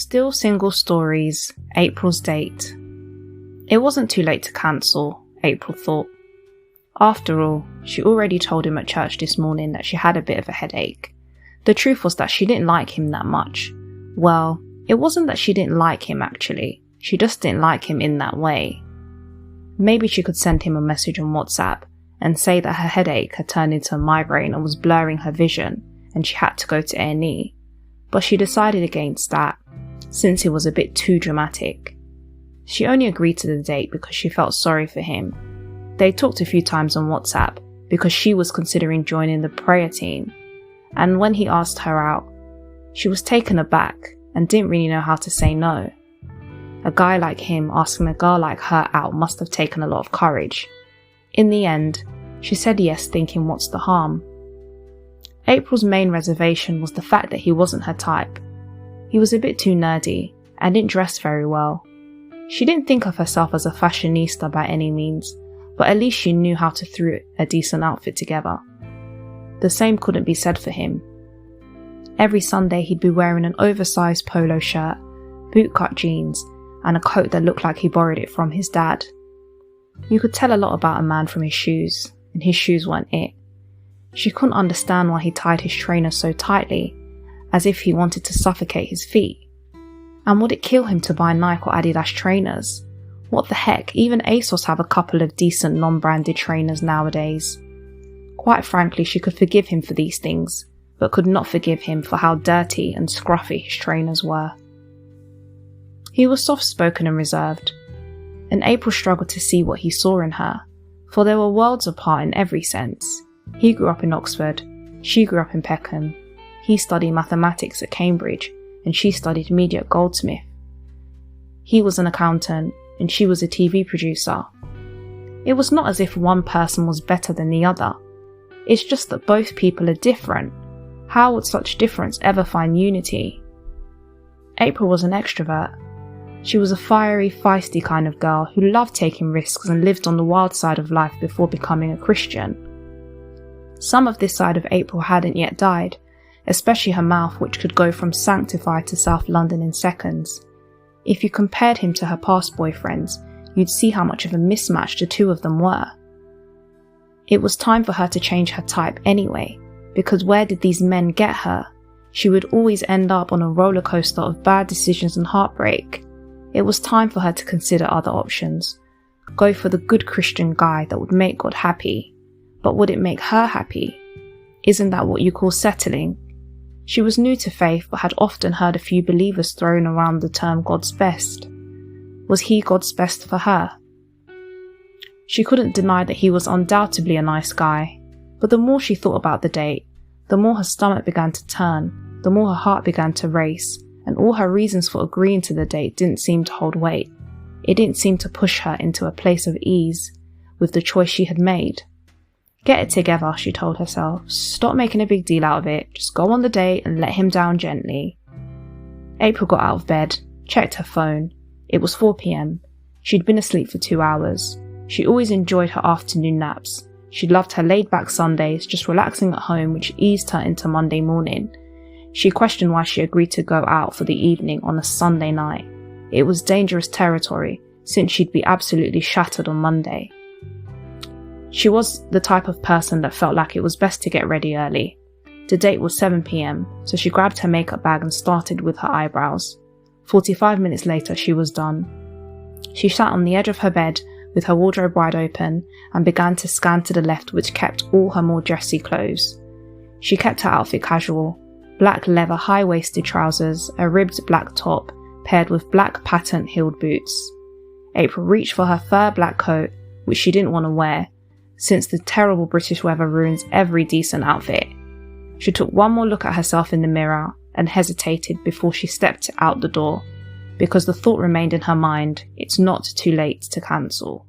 Still Single Stories, April's date. It wasn't too late to cancel, April thought. After all, she already told him at church this morning that she had a bit of a headache. The truth was that she didn't like him that much. Well, it wasn't that she didn't like him actually, she just didn't like him in that way. Maybe she could send him a message on WhatsApp and say that her headache had turned into a migraine and was blurring her vision and she had to go to A&E. But she decided against that, since it was a bit too dramatic. She only agreed to the date because she felt sorry for him. They talked a few times on WhatsApp because she was considering joining the prayer team, and when he asked her out, she was taken aback and didn't really know how to say no. A guy like him asking a girl like her out must have taken a lot of courage. In the end, she said yes, thinking what's the harm? April's main reservation was the fact that he wasn't her type. He was a bit too nerdy and didn't dress very well. She didn't think of herself as a fashionista by any means, but at least she knew how to throw a decent outfit together. The same couldn't be said for him. Every Sunday he'd be wearing an oversized polo shirt, bootcut jeans, and a coat that looked like he borrowed it from his dad. You could tell a lot about a man from his shoes, and his shoes weren't it. She couldn't understand why he tied his trainers so tightly, as if he wanted to suffocate his feet. And would it kill him to buy Nike or Adidas trainers? What the heck, even ASOS have a couple of decent non-branded trainers nowadays. Quite frankly, she could forgive him for these things, but could not forgive him for how dirty and scruffy his trainers were. He was soft-spoken and reserved, and April struggled to see what he saw in her, for they were worlds apart in every sense. He grew up in Oxford, she grew up in Peckham. He studied mathematics at Cambridge, and she studied media at Goldsmith. He was an accountant, and she was a TV producer. It was not as if one person was better than the other. It's just that both people are different. How would such difference ever find unity? April was an extrovert. She was a fiery, feisty kind of girl who loved taking risks and lived on the wild side of life before becoming a Christian. Some of this side of April hadn't yet died, especially her mouth, which could go from sanctified to South London in seconds. If you compared him to her past boyfriends, you'd see how much of a mismatch the two of them were. It was time for her to change her type anyway, because where did these men get her? She would always end up on a roller coaster of bad decisions and heartbreak. It was time for her to consider other options. Go for the good Christian guy that would make God happy. But would it make her happy? Isn't that what you call settling? She was new to faith but had often heard a few believers throwing around the term God's best. Was he God's best for her? She couldn't deny that he was undoubtedly a nice guy, but the more she thought about the date, the more her stomach began to turn, the more her heart began to race, and all her reasons for agreeing to the date didn't seem to hold weight. It didn't seem to push her into a place of ease with the choice she had made. Get it together, she told herself. Stop making a big deal out of it. Just go on the date and let him down gently. April got out of bed, checked her phone. It was 4 p.m. She'd been asleep for 2 hours. She always enjoyed her afternoon naps. She loved her laid-back Sundays, just relaxing at home, which eased her into Monday morning. She questioned why she agreed to go out for the evening on a Sunday night. It was dangerous territory, since she'd be absolutely shattered on Monday. She was the type of person that felt like it was best to get ready early. The date was 7 p.m, so she grabbed her makeup bag and started with her eyebrows. 45 minutes later, she was done. She sat on the edge of her bed with her wardrobe wide open and began to scan to the left, which kept all her more dressy clothes. She kept her outfit casual: black leather high-waisted trousers, a ribbed black top, paired with black patent-heeled boots. April reached for her fur black coat, which she didn't want to wear, since the terrible British weather ruins every decent outfit. She took one more look at herself in the mirror and hesitated before she stepped out the door, because the thought remained in her mind, it's not too late to cancel.